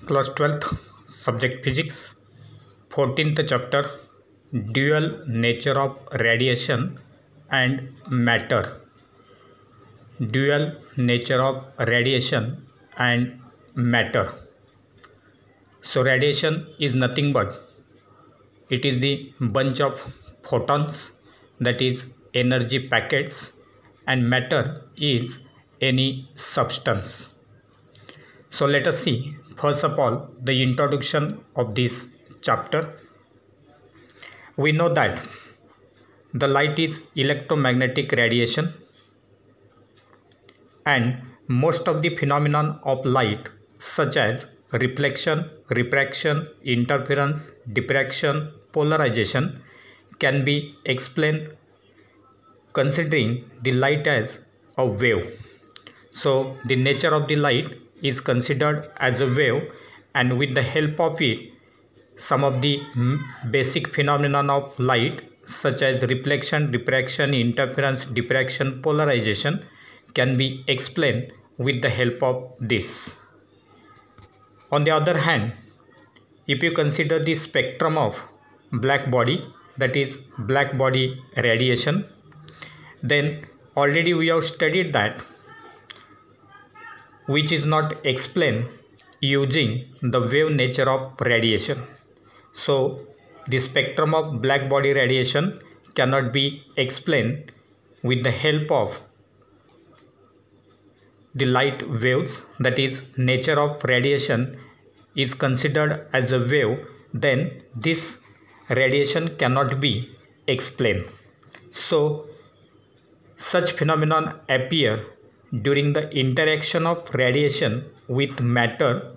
Class 12th, Subject Physics, 14th chapter, Dual Nature of Radiation and Matter. Dual Nature of Radiation and Matter. So radiation is nothing but it is the bunch of photons, that is energy packets, and matter is any substance. So let us see first of all the introduction of this chapter. We know that the light is electromagnetic radiation, and most of the phenomenon of light such as reflection, refraction, interference, diffraction, polarization can be explained considering the light as a wave. So the nature of the light is considered as a wave, and with the help of it some of the basic phenomenon of light such as reflection, refraction, interference, diffraction, polarization can be explained with the help of this. On the other hand, if you consider the spectrum of black body, that is black body radiation, then already we have studied that which is not explained using the wave nature of radiation. So the spectrum of black body radiation cannot be explained with the help of the light waves, that is nature of radiation is considered as a wave, then this radiation cannot be explained. So such phenomenon appear during the interaction of radiation with matter,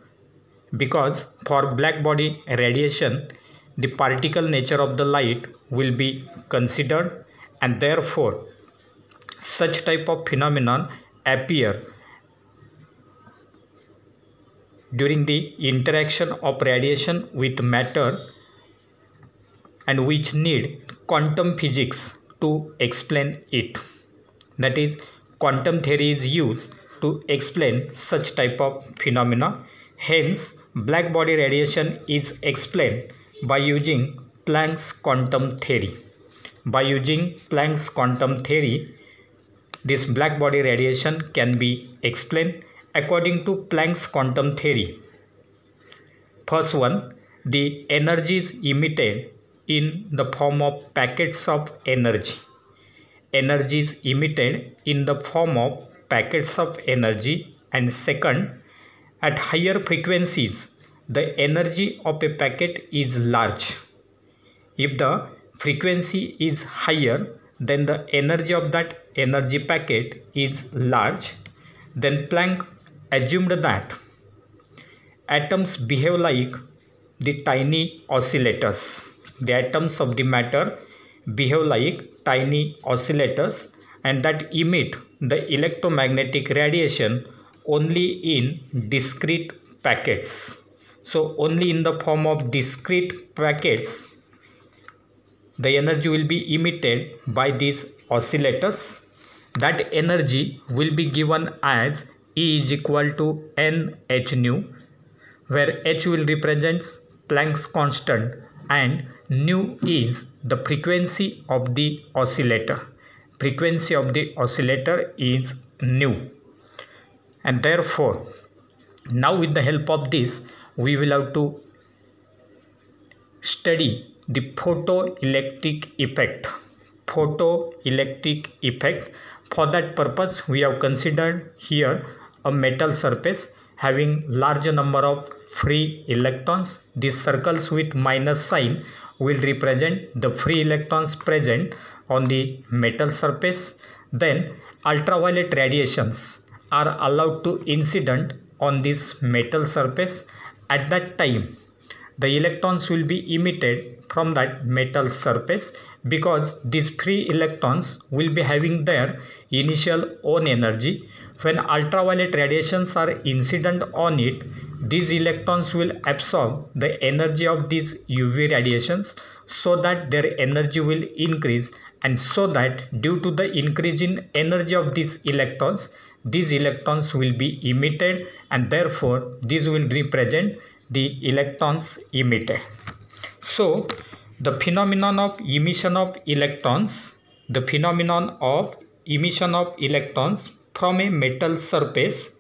because for black body radiation the particle nature of the light will be considered, and therefore such type of phenomenon appear during the interaction of radiation with matter, and which need quantum physics to explain it. That is, quantum theory is used to explain such type of phenomena. Hence black body radiation is explained by using Planck's quantum theory. By using Planck's quantum theory, this black body radiation can be explained according to Planck's quantum theory. First one, the energy is emitted in the form of packets of energy. Energy is emitted in the form of packets of energy. And second, at higher frequencies the energy of a packet is large. If the frequency is higher, then the energy of that energy packet is large. Then Planck assumed that atoms behave like the tiny oscillators. The atoms of the matter behave like tiny oscillators, and that emit the electromagnetic radiation only in discrete packets. So only in the form of discrete packets the energy will be emitted by these oscillators. That energy will be given as E is equal to NH nu, where H will represent Planck's constant and nu is the frequency of the oscillator. Frequency of the oscillator is nu, and therefore now with the help of this we will have to study the photoelectric effect. Photoelectric effect. For that purpose we have considered here a metal surface having large number of free electrons. These circles with minus sign will represent the free electrons present on the metal surface. Then ultraviolet radiations are allowed to incident on this metal surface. At that time the electrons will be emitted from that metal surface, because these free electrons will be having their initial own energy. When ultraviolet radiations are incident on it, these electrons will absorb the energy of these UV radiations, so that their energy will increase, and so that due to the increase in energy of these electrons will be emitted, and therefore these will represent the electrons emitted. So the phenomenon of emission of electrons from a metal surface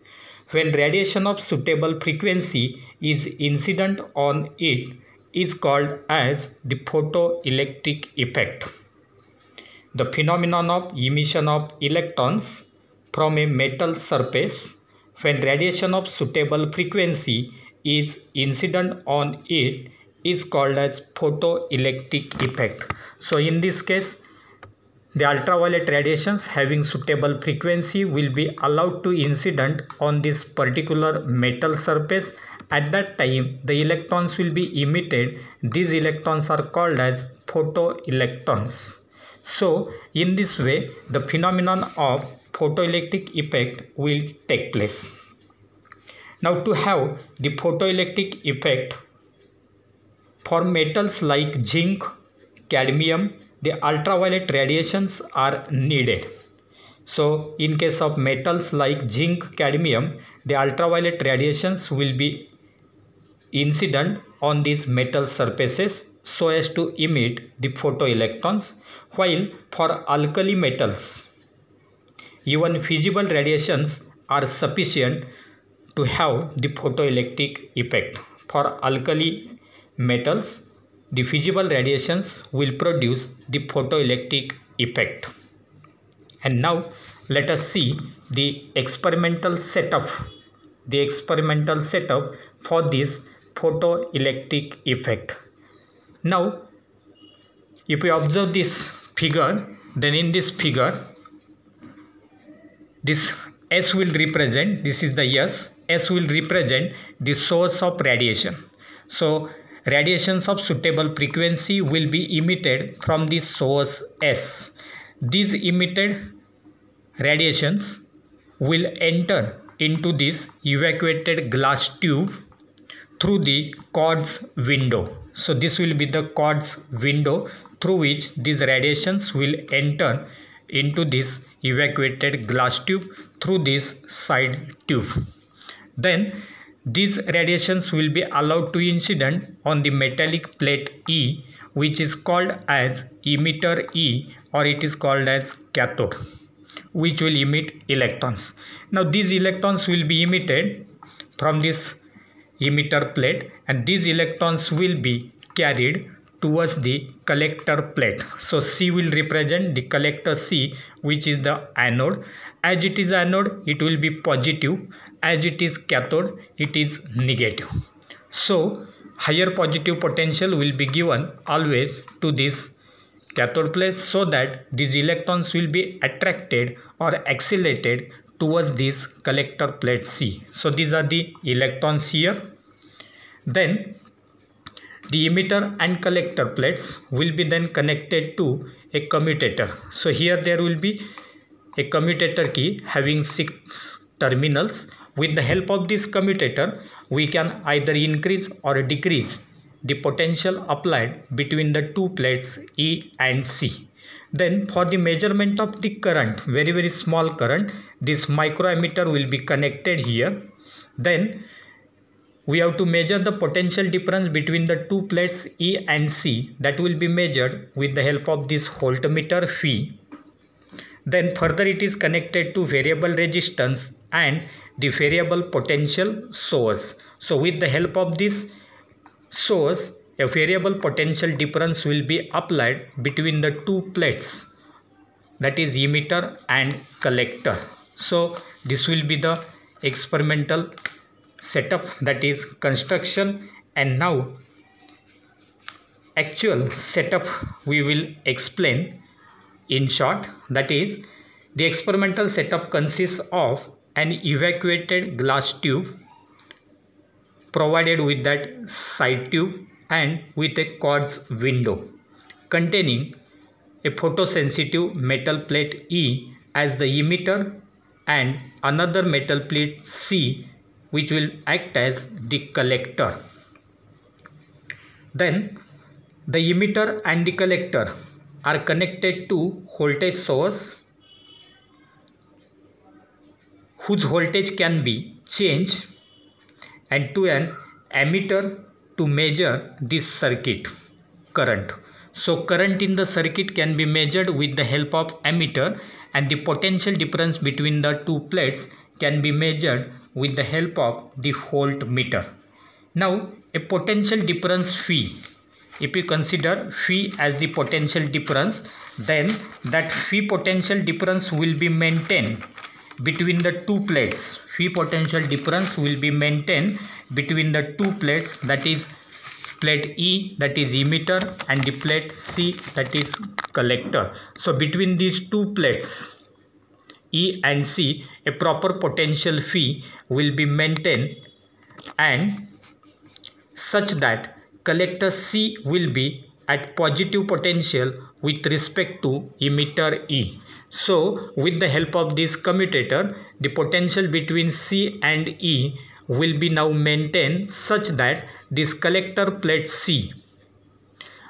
when radiation of suitable frequency is incident on it is called as the photoelectric effect. The phenomenon of emission of electrons from a metal surface when radiation of suitable frequency is incident on it is called as photoelectric effect. So in this case, the ultraviolet radiations having suitable frequency will be allowed to incident on this particular metal surface. At that time, the electrons will be emitted. These electrons are called as photoelectrons. So in this way, the phenomenon of photoelectric effect will take place. Now to have the photoelectric effect for metals like zinc, cadmium, the ultraviolet radiations are needed. So in case of metals like zinc, cadmium, the ultraviolet radiations will be incident on these metal surfaces so as to emit the photoelectrons, while for alkali metals, even visible radiations are sufficient to have the photoelectric effect. For alkali metals, the visible radiations will produce the photoelectric effect. And now let us see the experimental setup for this photoelectric effect. Now if we observe this figure, then in this figure this S will represent, this is the S will represent the source of radiation. So radiations of suitable frequency will be emitted from the source S. These emitted radiations will enter into this evacuated glass tube through the quartz window. So this will be the quartz window through which these radiations will enter into this evacuated glass tube through this side tube. Then these radiations will be allowed to incident on the metallic plate E, which is called as emitter E, or it is called as cathode, which will emit electrons. Now these electrons will be emitted from this emitter plate, and these electrons will be carried towards the collector plate. So C will represent the collector C, which is the anode. As it is anode, it will be positive. As it is cathode, it is negative. So higher positive potential will be given always to this cathode plate, so that these electrons will be attracted or accelerated towards this collector plate C. So these are the electrons here. Then the emitter and collector plates will be then connected to a commutator. So here there will be a commutator key having 6 terminals. With the help of this commutator, we can either increase or decrease the potential applied between the two plates E and C. Then for the measurement of the current, very small current, this microammeter will be connected here. Then we have to measure the potential difference between the two plates E and C. That will be measured with the help of this voltmeter Phi. Then further it is connected to variable resistance and the variable potential source. So with the help of this source, a variable potential difference will be applied between the two plates, that is emitter and collector. So this will be the experimental setup, that is construction. And now actual setup we will explain in short. That is, the experimental setup consists of an evacuated glass tube provided with that side tube and with a quartz window containing a photosensitive metal plate E as the emitter and another metal plate C, which will act as the collector. Then the emitter and the collector are connected to voltage source whose voltage can be changed, and to an ammeter to measure this circuit current. So current in the circuit can be measured with the help of ammeter, and the potential difference between the two plates can be measured with the help of the voltmeter. Now a potential difference phi, if you consider phi as the potential difference, then that phi potential difference will be maintained between the two plates. Phi potential difference will be maintained between the two plates, that is plate E, that is emitter, and the plate C, that is collector. So between these two plates E and C, a proper potential phi will be maintained, and such that collector C will be at positive potential with respect to emitter E. So with the help of this commutator, the potential between C and E will be now maintained such that this collector plate C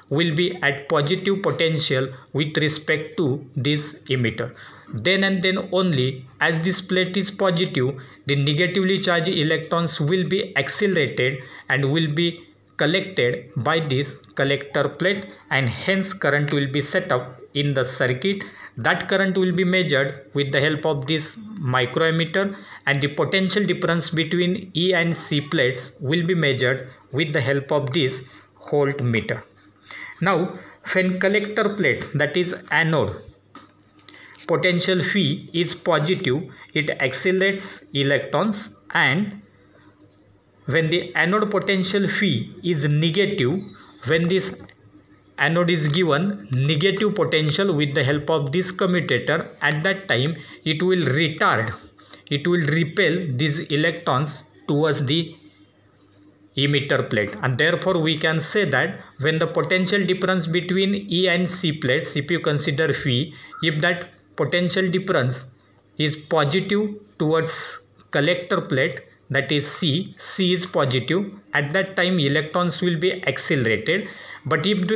will be at positive potential with respect to this emitter. Then and then only, as this plate is positive, the negatively charged electrons will be accelerated and will be collected by this collector plate, and hence current will be set up in the circuit. That current will be measured with the help of this microammeter, and the potential difference between E and C plates will be measured with the help of this voltmeter. Now when collector plate, that is anode, potential phi is positive, it accelerates electrons, and when the anode potential phi is negative, when this anode is given negative potential with the help of this commutator, at that time it will retard, it will repel these electrons towards the emitter plate, and therefore we can say that when the potential difference between E and C plates, if you consider phi, if that potential difference is positive towards collector plate, that is C is positive, at that time electrons will be accelerated. But if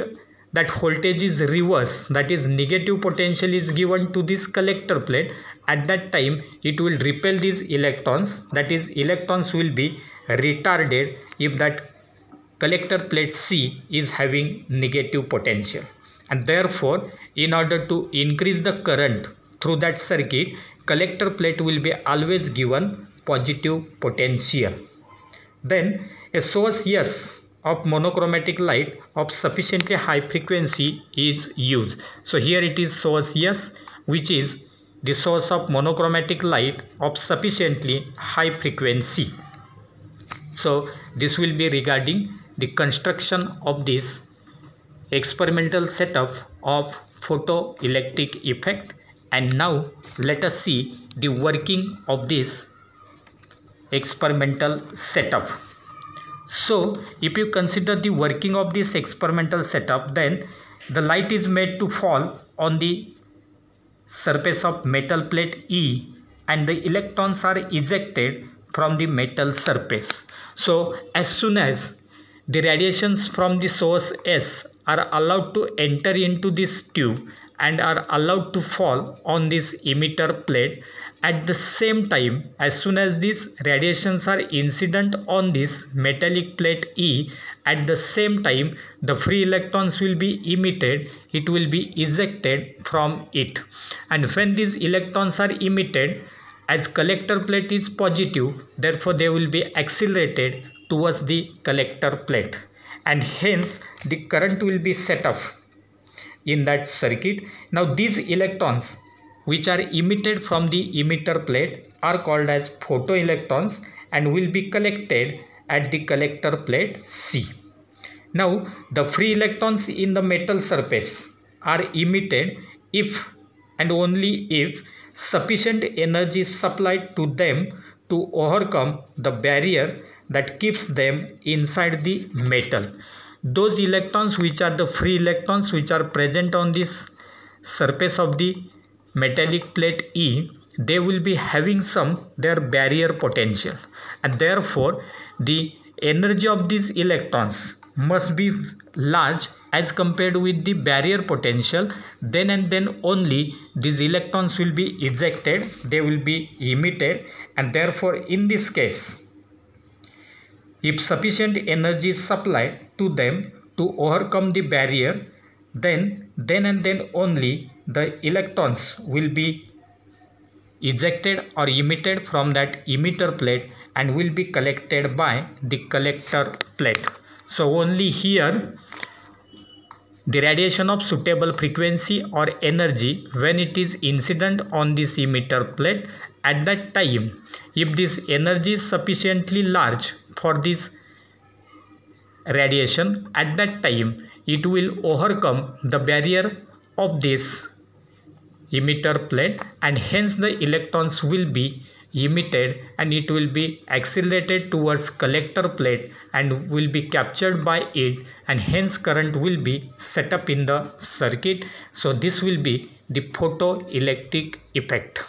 that voltage is reverse, that is negative potential is given to this collector plate, at that time it will repel these electrons, that is electrons will be retarded if that collector plate C is having negative potential. And therefore in order to increase the current through that circuit, collector plate will be always given positive potential. Then a source S of monochromatic light of sufficiently high frequency is used. So here it is source S, which is the source of monochromatic light of sufficiently high frequency. So this will be regarding the construction of this experimental setup of photoelectric effect. And now let us see the working of this experimental setup. So if you consider the working of this experimental setup, then the light is made to fall on the surface of metal plate E, and the electrons are ejected from the metal surface. So as soon as the radiations from the source S are allowed to enter into this tube and are allowed to fall on this emitter plate, at the same time, as soon as these radiations are incident on this metallic plate E, at the same time the free electrons will be emitted, it will be ejected from it. And when these electrons are emitted, as collector plate is positive, therefore they will be accelerated towards the collector plate, and hence the current will be set off in that circuit. Now these electrons which are emitted from the emitter plate are called as photoelectrons and will be collected at the collector plate C. Now the free electrons in the metal surface are emitted if and only if sufficient energy is supplied to them to overcome the barrier that keeps them inside the metal. Those electrons which are the free electrons which are present on this surface of the metallic plate E, they will be having their barrier potential, and therefore the energy of these electrons must be large as compared with the barrier potential. Then and then only these electrons will be ejected, they will be emitted, and therefore in this case, If sufficient energy is supplied to them to overcome the barrier, then and then only the electrons will be ejected or emitted from that emitter plate and will be collected by the collector plate. So only here the radiation of suitable frequency or energy, when it is incident on this emitter plate, at that time, if this energy is sufficiently large for this radiation, at that time it will overcome the barrier of this emitter plate, and hence the electrons will be emitted and it will be accelerated towards collector plate and will be captured by it, and hence current will be set up in the circuit. So this will be the photoelectric effect.